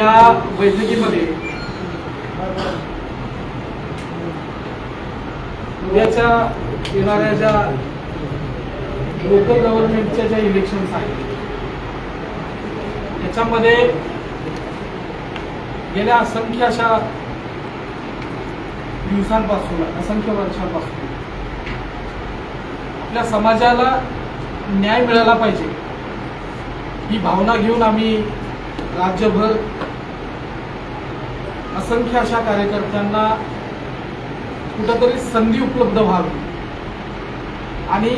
या बैठकीमध्ये उद्याच्या येणाऱ्या ज्या लोकल गव्हर्नमेंटच्या ज्या इलेक्शन्स आहेत त्याच्यामध्ये गेल्या असंख्य अशा दिवसांपासून असंख्य वर्षांपासून आपल्या समाजाला न्याय मिळाला पाहिजे ही भावना घेऊन आम्ही राज्यभर असंख्य अशा कार्यकर्त्यांना कुठेतरी संधी उपलब्ध व्हावी आणि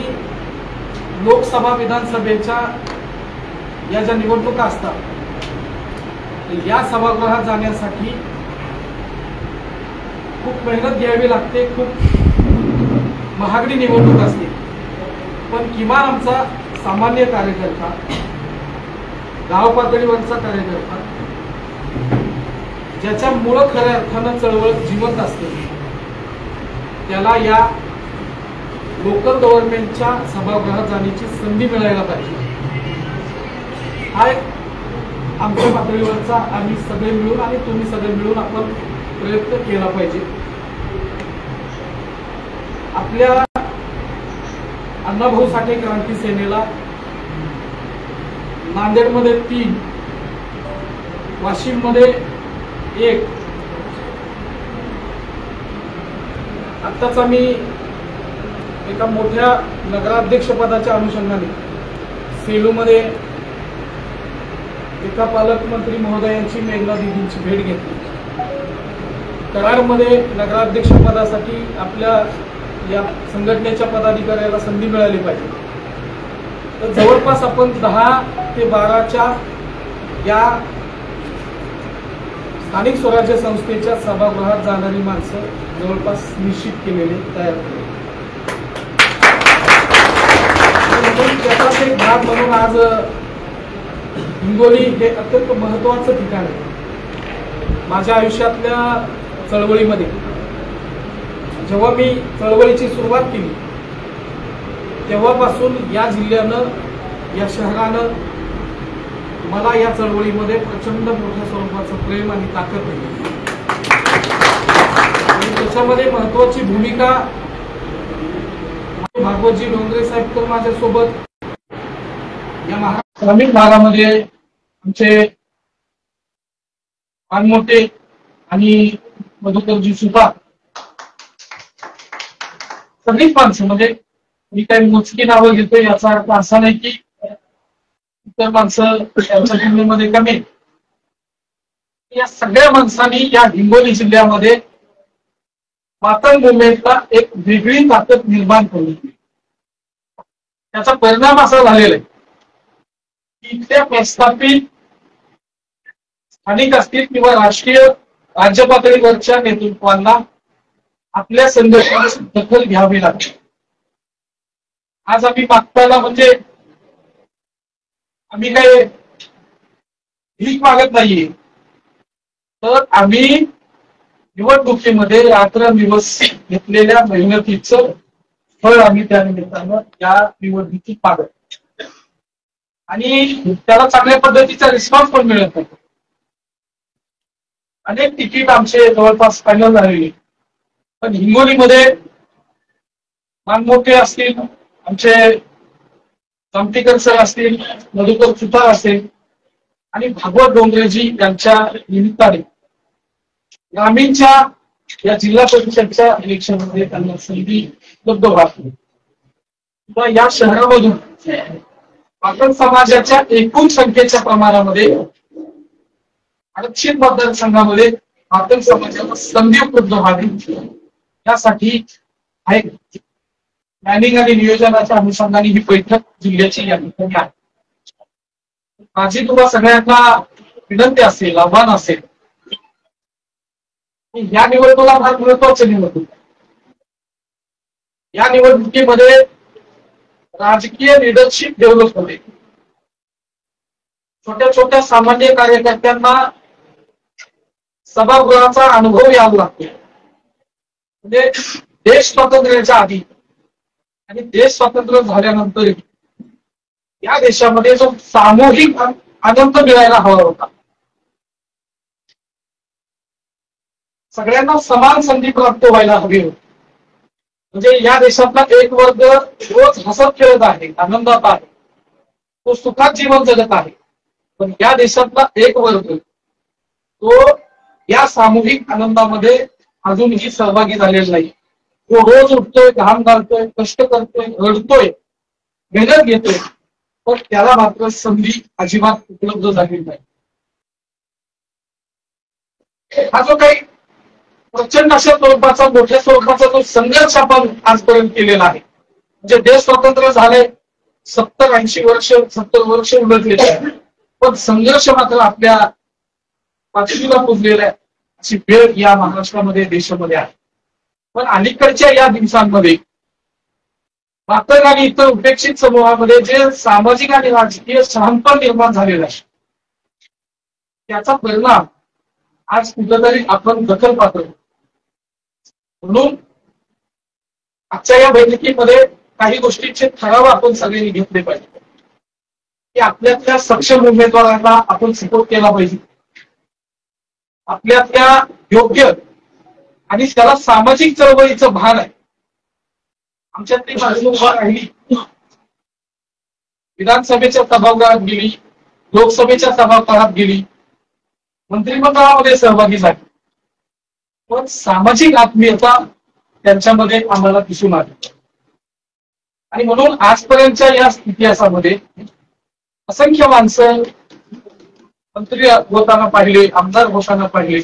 लोकसभा विधानसभेच्या या ज्या निवडणुका असतात या सभागृहात जाण्यासाठी खूप मेहनत घ्यावी लागते, खूप महागडी निवडणूक असते, पण किमान आमचा सामान्य कार्यकर्ता, गाव पातळीवरचा कार्यकर्ता ज्याच्यामुळं खऱ्या अर्थानं चळवळ जिवंत असते त्याला या लोकल गव्हर्नमेंटच्या सभागृहात जाण्याची संधी मिळायला पाहिजे। हा एक आमच्या पातळीवरचा आम्ही सगळे मिळून आणि तुम्ही सगळे मिळून आपण प्रयत्न केला पाहिजे। आपल्या अण्णाभाऊ साठे क्रांती सेनेला नांदेडमध्ये 3, वाशिममध्ये 1, आत्ताच आम्ही एका मोठ्या नगराध्यक्ष पदाच्या अनुषंगाने सेलूमध्ये एका पालकमंत्री महोदयांची मेघना दिदींची भेट घेतली। कराडमध्ये नगराध्यक्ष पदासाठी आपल्या या संघटनेच्या पदाधिकाऱ्याला संधी मिळाली पाहिजे। तर जवळपास आपण 10 ते 12च्या या स्थानिक स्वराज्य संस्थेच्या सभागृहात जाणारी माणसं जवळपास निश्चित केलेले तयार केले। त्याचाच एक भाग म्हणून आज हिंगोली हे अत्यंत महत्वाचं ठिकाण आहे। माझ्या आयुष्यातल्या चळवळीमध्ये जेव्हा मी चळवळीची सुरुवात केली तेव्हापासून या जिल्ह्यानं, या शहरानं मला या चळवळीमध्ये प्रचंड मोठ्या स्वरूपाचं प्रेम आणि ताकद दिली आणि त्याच्यामध्ये महत्वाची भूमिका भागवतजी डोंगरे साहेब तर माझ्यासोबत या ग्रामीण भागामध्ये आमचे पानमोठे आणि मधुकरजी सुपा सगळीच माणसं, म्हणजे मी काही मोजकी नावं घेतो याचा अर्थ असा नाही की इतर माणसं त्यांच्या तुलनेमध्ये कमी आहेत। या सगळ्या माणसांनी या हिंगोली जिल्ह्यामध्ये मातंग मुवमेंटला एक वेगळी ताकद निर्माण करून त्याचा परिणाम असा झालेला आहे की इथल्या प्रस्थापित स्थानिक असतील किंवा राष्ट्रीय राज्य पातळीवरच्या नेतृत्वांना आपल्या संघटनेची दखल घ्यावी लागते। आज आम्ही मागताना म्हणजे आम्ही काही भीक मागत नाहीये, तर आम्ही निवडणुकीमध्ये रात्रंदिवस घेतलेल्या मेहनतीचं फळ आम्ही त्या निमित्तानं या निवडणुकीत मागत आणि त्याला चांगल्या पद्धतीचा रिस्पॉन्स पण मिळत होता। अनेक तिकीट आमचे जवळपास फायनल झालेली, पण हिंगोलीमध्ये मानमोठे असतील, आमचे जामतीकर सर असतील, मधुकर सुतार असतील आणि भागवत डोंगरेजी यांच्या निमित्ताने ग्रामीणच्या या जिल्हा परिषदच्या इलेक्शनमध्ये त्यांना संधी उपलब्ध व्हावी किंवा या शहरामधून पाटण समाजाच्या एकूण संख्येच्या प्रमाणामध्ये आरक्षित मतदारसंघामध्ये पाटण समाजाला संधी उपलब्ध व्हावी यासाठी प्लॅनिंग आणि नियोजनाच्या अनुषंगाने ही बैठक जिल्ह्याची या ठिकाणी आहे। माझी तुम्हा सगळ्यांना विनंती असेल, आव्हान असेल, या निवडणुका फार महत्वाची निवडणूक, या निवडणुकीमध्ये राजकीय लिडरशिप डेव्हलप होते। छोट्या छोट्या सामान्य कार्यकर्त्यांना सभागृहाचा अनुभव यावा लागतो। म्हणजे देश स्वातंत्र्याच्या आधी आणि देश स्वातंत्र्य झाल्यानंतर या देशामध्ये जो सामूहिक आनंद मिळायला हवा होता सगळ्यांना समान संधी प्राप्त व्हायला हवी होती. म्हणजे या देशातला एक वर्ग रोज हसत खेळत आहे, आनंदात आहे, तो सुखात जीवन जगत आहे. पण या देशातला एक वर्ग तो या सामूहिक आनंदामध्ये अजूनही सहभागी झालेला नाही. तो रोज उठतोय, घाम घालतोय, कष्ट करतोय, रडतोय, मेहनत घेतोय, पण त्याला मात्र संधी अजिबात उपलब्ध झालेली नाही. हा जो काही प्रचंड अशा स्वरूपाचा, मोठ्या स्वरूपाचा जो संघर्ष आपण आजपर्यंत केलेला आहे, म्हणजे देश स्वतंत्र झाले 70 वर्ष उलटलेले आहे, पण संघर्ष मात्र आपल्या पाठीला पुजलेला आहे. अशी वेळ या महाराष्ट्रामध्ये, देशामध्ये आहे. पण अलीकडच्या या दिवसांमध्ये मात्र आणि इतर उपेक्षित समूहामध्ये जे सामाजिक आणि राजकीय शहाणपण निर्माण झालेलं आहे, त्याचा परिणाम आज कुठेतरी आपण दखल पाहतो. म्हणून आजच्या या बैठकीमध्ये काही गोष्टींचे ठराव आपण सगळ्यांनी घेतले पाहिजे की आपल्यातल्या सक्षम उमेदवारांना आपण सपोर्ट केला पाहिजे. आपल्यातल्या योग्य आणि त्याला सामाजिक चळवळीचं भान आहे आमच्यातली माणसं उभा राहिली, विधानसभेच्या सभागृहात गेली, लोकसभेच्या सभागृहात गेली, मंत्रिमंडळामध्ये सहभागी झाली, पण सामाजिक आत्मीयता त्यांच्यामध्ये आम्हाला दिसून आली. आणि म्हणून आजपर्यंतच्या या इतिहासामध्ये असंख्य माणसं मंत्री होताना पाहिले, आमदार होताना पाहिले,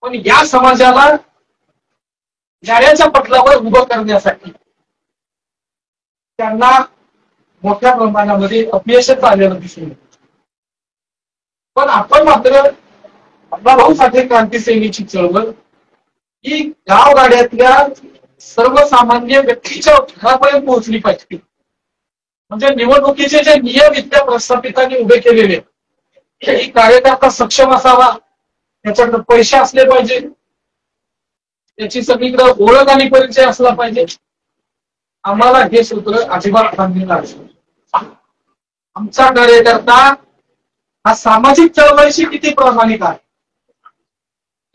पण या समाजाला न्यायाच्या पटलावर उभं करण्यासाठी त्यांना मोठ्या प्रमाणामध्ये अपयशच आलेलं दिसून येतं. पण आपण मात्र अण्णाभाऊ साठे क्रांती सेनेची चळवळ ही गावगाड्यातल्या सर्वसामान्य व्यक्तीच्या घरापर्यंत पोहोचली पाहिजे. म्हणजे निवडणुकीचे जे नियम इथल्या प्रस्थापितांनी उभे केलेले, ही कार्यकर्ता सक्षम असावा, त्याच्याकडे पैसे असले पाहिजे, त्याची सगळीकडे ओळख आणि परिचय असला पाहिजे. आम्हाला हे सूत्र अजिबात मान्य नाही. आमचा कार्यकर्ता हा सामाजिक चळवळीशी किती प्रामाणिक आहे,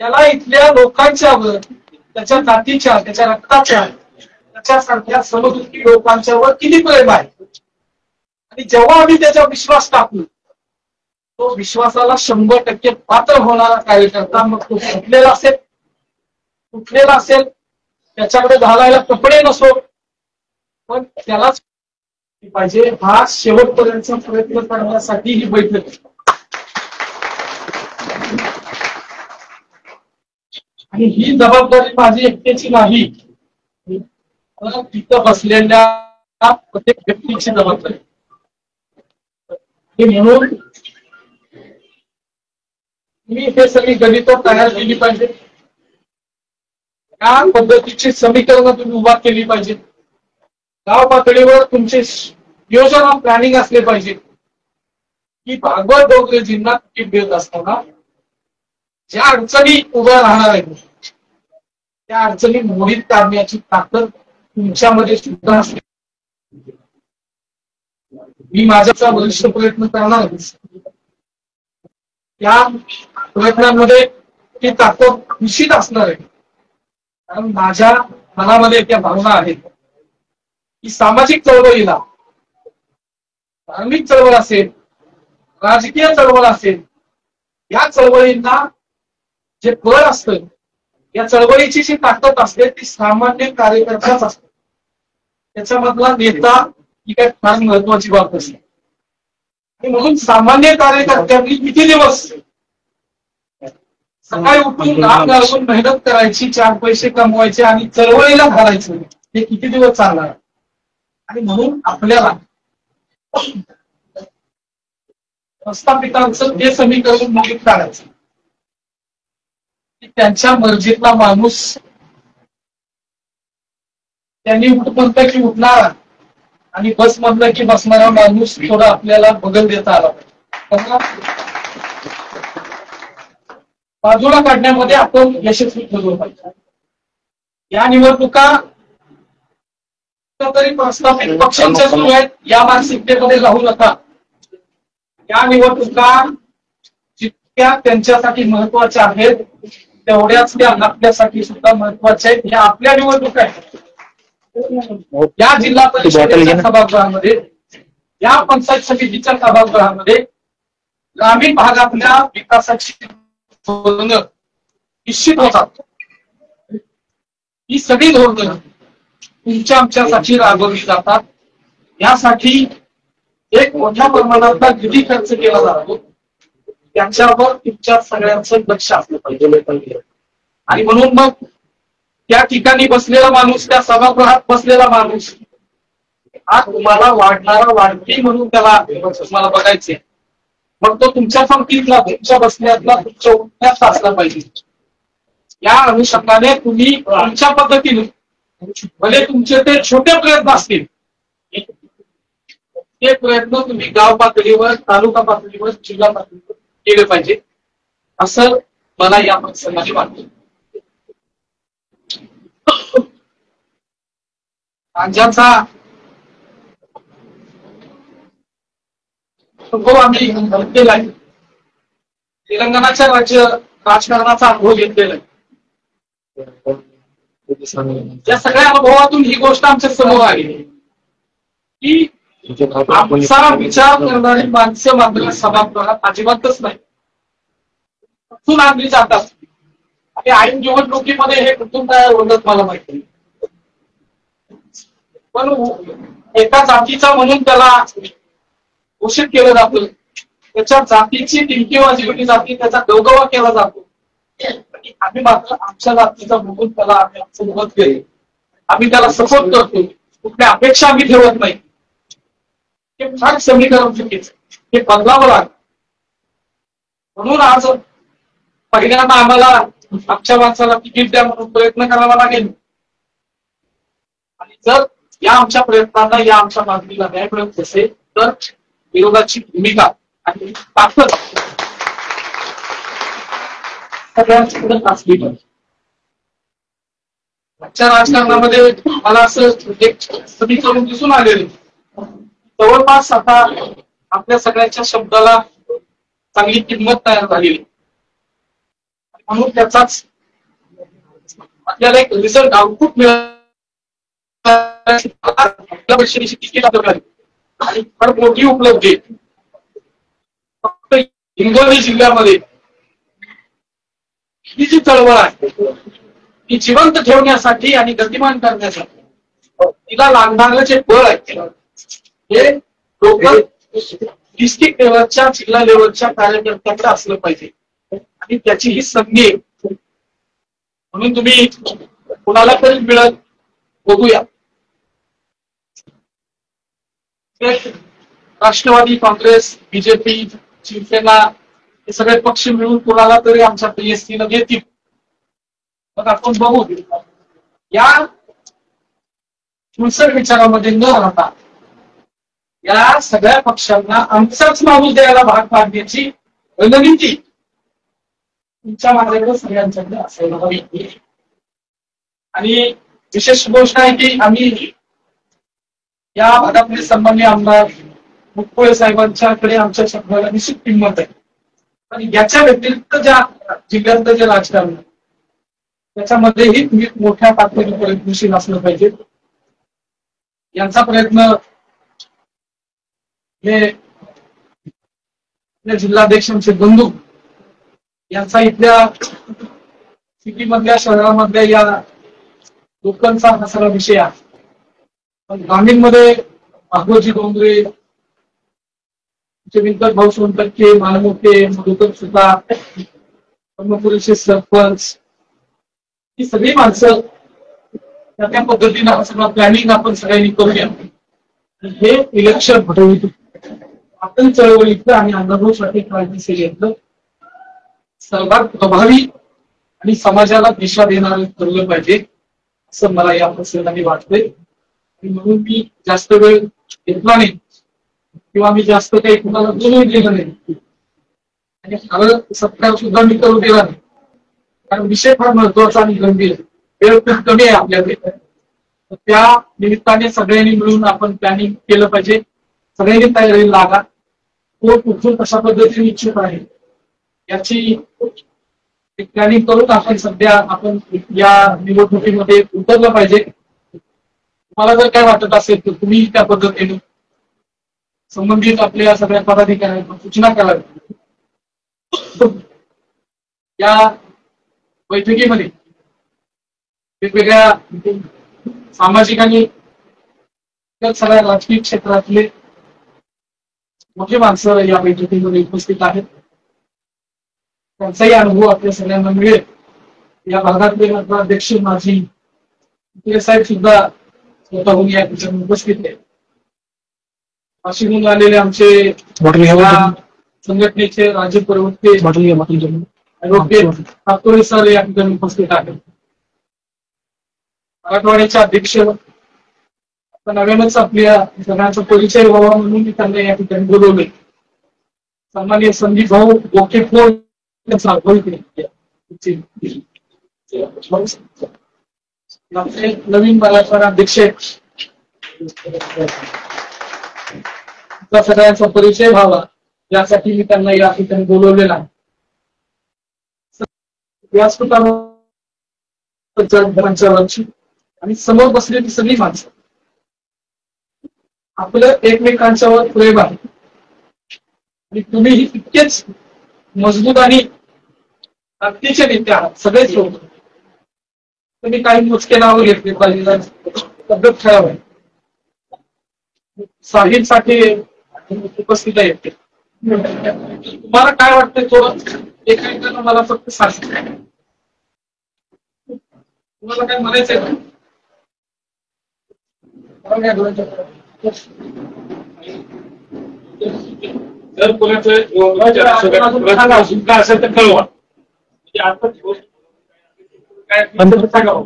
त्याला इथल्या लोकांच्यावर, त्याच्या जातीच्या, त्याच्या रक्ताच्या, त्याच्यासारख्या समदुखी लोकांच्यावर किती प्रेम आहे. आणि जेव्हा आम्ही त्याचा विश्वास टाकू, तो विश्वासाला 100% पात्र होणारा कार्यकर्ता, मग तो फुटलेला असेल, तुटलेला असेल, त्याच्याकडे घालायला कपडे नसो, पण त्यालाच पाहिजे, हा शेवटपर्यंतचा प्रयत्न करण्यासाठी ही बैठक. आणि ही जबाबदारी माझी एकट्याची नाही, तर तिथं बसलेल्या प्रत्येक व्यक्तीची जबाबदारी. म्हणून मी हे सगळी गणित तयार केली पाहिजे, या पद्धतीची समीकरणं तुम्ही उभा केली पाहिजे, गाव पातळीवर तुमचे नियोजन प्लॅनिंग असले पाहिजे की भागवत डोंगरेजींना तिकीट देत असताना ज्या अडचणी उभ्या राहणार आहेत त्या अडचणी मोडीत काढण्याची ताकद तुमच्यामध्ये सुद्धा असते. मी माझ्याचा वरिष्ठ प्रयत्न करणार, त्या प्रयत्नांमध्ये ती ताकद निश्चित असणार आहे. कारण माझ्या मनामध्ये त्या भावना आहेत की सामाजिक चळवळीला, धार्मिक चळवळ असेल, राजकीय चळवळ असेल, या चळवळींना जे बळ असतं, या चळवळीची जी ताकद असते ती सामान्य कार्यकर्ताच असते. त्याच्यामधला नेता ही काय फार महत्वाची बाब असते. आणि म्हणून सामान्य कार्यकर्त्यांनी किती दिवस सकाळी उठून काम घालून मेहनत करायची, 4 पैसे कमवायचे आणि चळवळीला घालायचं, हे किती दिवस चालणार. आणि म्हणून आपल्याला प्रस्थापितांचं हे समीकरण मोडीत काढायचं की त्यांच्या मर्जीतला माणूस त्यांनी उठमंत की उठणारा आणि बस मधलं की बसणारा माणूस थोडा आपल्याला बगल देता आला पाहिजे. बाजूला काढण्यामध्ये आपण यशस्वी ठरलो पाहिजे. या निवडणुका तरी प्रस्थापित पक्षांच्या सुरू आहेत, या मानसिकतेमध्ये राहू नका. या निवडणुका जितक्या त्यांच्यासाठी महत्वाच्या आहेत तेवढ्याच त्या आपल्यासाठी सुद्धा महत्वाचे आहेत. या आपल्या निवडणूक आहेत. या जिल्हा परिषदेच्या सभागृहामध्ये, या पंचायत समितीच्या सभागृहामध्ये ग्रामीण भागातल्या विकासाची धोरणं निश्चित होतात. ही सगळी धोरणं तुमच्या आमच्यासाठी राबवली जातात. यासाठी एक मोठ्या प्रमाणातला निधी खर्च केला जातो. त्याच्यावर तुमच्या सगळ्यांचं लक्ष असलं पाहिजे. आणि म्हणून मग त्या ठिकाणी बसलेला माणूस, त्या सभागृहात बसलेला माणूस हा तुम्हाला वाढणारा वाढती म्हणून त्याला तुम्हाला बघायचे. मग तो तुमच्या पंक्तीतला, तुमच्या बसण्यातला, तुमच्या उठण्यात असला पाहिजे. या अनुषंगाने तुम्ही तुमच्या पद्धतीने, भले तुमचे ते छोटे प्रयत्न असतील, ते प्रयत्न तुम्ही गाव पातळीवर, तालुका पातळीवर, जिल्हा पातळीवर केले पाहिजे, असं मला या प्रसंगाने वाटतं. राज्याचा अनुभव आम्ही घेतलेला आहे. तेलंगणाच्या राज्य राजकारणाचा अनुभव घेतलेला आहे. या सगळ्या अनुभवातून ही गोष्ट आमच्या समोर आली की आमचा विचार करणारी माणसं मात्र सभागृहात अजिबातच नाही. कुठून आणली जातात आणि ऐन निवडणुकीमध्ये हे कुठून तयार होतात मला माहिती नाही. पण एका जातीचा म्हणून त्याला घोषित केलं जातं. त्याच्या जातीची टिमकीबाजी केली जाते, त्याचा गवगवा केला जातो. आम्ही मात्र आमच्या जातीचा बघून त्याला आम्ही आमचं मत केलं, आम्ही त्याला सपोर्ट करतो. कुठल्या अपेक्षा आम्ही ठेवत नाही. हे फार समीकरण चुकीचं, हे बदलावं लागतं. म्हणून आज पहिल्यांदा आम्हाला आमच्या माणसाला तिकीट द्या म्हणून प्रयत्न करावा लागेल. आणि जर या आमच्या प्रयत्नांना, या आमच्या मागणीला न्याय मिळत असेल तर विरोधाची भूमिका आणि ताकद सगळ्यांची असली पाहिजे. आजच्या राजकारणामध्ये मला असं एक समीकरण दिसून आलेलं, जवळपास आता आपल्या सगळ्यांच्या शब्दाला चांगली किंमत तयार झालेली. म्हणून त्याचाच आपल्याला एक रिझल्ट आउटपुट मिळाला. तिकीट आणि फार मोठी उपलब्धी फक्त हिंगोली जिल्ह्यामध्ये ही जी चळवळ आहे ती जिवंत ठेवण्यासाठी आणि गतिमान करण्यासाठी तिला लागणारं जे बळ आहे हे लोकल डिस्ट्रिक्ट लेवलच्या, जिल्हा लेवलच्या कार्यकर्त्यांकडे असलं पाहिजे. आणि त्याची ही संधी आहे. म्हणून तुम्ही कुणाला तरी मिळत बघूया. राष्ट्रवादी काँग्रेस, बीजेपी, शिवसेना हे सगळे पक्ष मिळून कुणाला तरी आमच्या PSC ला घेतील. मग आपण बघू. या तुमच्या विचारामध्ये न राहता या सगळ्या पक्षांना आमचाच माणूस द्यायला भाग पाडण्याची रणनीती तुमच्या माझ्याकडे सगळ्यांच्याकडे असायला हवी. आणि विशेष गोष्ट आहे की आम्ही या भागातले सन्मान्य आमदार मुटकुळे साहेबांच्याकडे आमच्या शब्दाला निश्चित किंमत आहे. आणि याच्या व्यतिरिक्त ज्या जिल्ह्यातलं जे राजकारण त्याच्यामध्येही तुम्ही मोठ्या पातळीवर प्रयत्नशील असलं पाहिजे. यांचा प्रयत्न हे जिल्हाध्यक्षांचे बंधू यांचा इथल्या सिटीमधल्या, शहरामधल्या या लोकांचा हा सगळा विषय आहे. पण ग्रामीणमध्ये भागवजी डोंगरे, विंकर भाऊ सोनटक्के, मालमोटे, मधुकर सुद्धा, ब्रह्मपुरीचे सरपंच, ही सगळी माणसं त्या पद्धतीनं सगळं प्लॅनिंग आपण सगळ्यांनी करूया. हे इलेक्शन घडवतो आपण चळवळीतलं आणि अनुभवासाठी क्रांतिशील येतलं सर्वात प्रभावी आणि समाजाला दिशा देणारं ठरलं पाहिजे असं मला या प्रसंगाने वाटतंय. आणि म्हणून मी जास्त वेळ घेतला नाही किंवा मी जास्त काही कुणाला बोलून दिलं नाही आणि खरं सत्कार सुद्धा मी करू दिला नाही. कारण विषय फार महत्वाचा आणि गंभीर, वेळ खूप कमी आहे आपल्याकडे. त्या निमित्ताने सगळ्यांनी मिळून आपण प्लॅनिंग केलं पाहिजे. सगळ्यांनी तयारी लागा. तो कुठून कशा पद्धतीने इच्छुक आहे याची एक प्लॅनिंग करून आपण सध्या आपण या निवडणुकीमध्ये उतरलं पाहिजे. मला जर काय वाटत असेल तर तुम्ही त्या पद्धतीने संबंधित आपल्या सगळ्या पदाधिकाऱ्यांना सूचना करावी. या बैठकीमध्ये वेगवेगळ्या सामाजिक आणि सगळ्या राजकीय क्षेत्रातले मोठी माणसं या बैठकीमध्ये उपस्थित आहेत. त्यांचाही अनुभव आपल्या सगळ्यांना मिळेल. या भागातले अध्यक्ष माजी साहेब सुद्धा स्वतःहून या ठिकाणी उपस्थित आहेत. वाशिमहून आलेले आमचे संघटनेचे राज्य प्रवक्ते ॲडव्होकेट सर या ठिकाणी उपस्थित आहेत. मराठवाड्याचे अध्यक्ष नव्यानच आपल्या सगळ्यांचा परिचय व्हावा म्हणून मी त्यांना या ठिकाणी बोलवले. सामान्य संदीप भाऊ गोकेफोड नवीन मराठवाडा अध्यक्ष सगळ्यांचा परिचय व्हावा यासाठी मी त्यांना या ठिकाणी बोलवलेला आहे. व्यासपीठावरची आणि समोर बसलेली सगळी माणसं आपलं एकमेकांच्यावर प्रेम आहे आणि तुम्हीही तितकेच मजबूत आणि ताकदीचे नेते आहात. सगळेच लोक तुम्ही काही मोजके नावं घेतले पाहिजे. तब्येत खराब आहे. साहिलसाठी उपस्थित आहे. तुम्हाला काय वाटतंय थोडं एकांना मला फक्त सांगितलं. तुम्हाला काय म्हणायचंय का? जर कोणाचं असेल तर कळवा. म्हणजे आता काय सांगावं.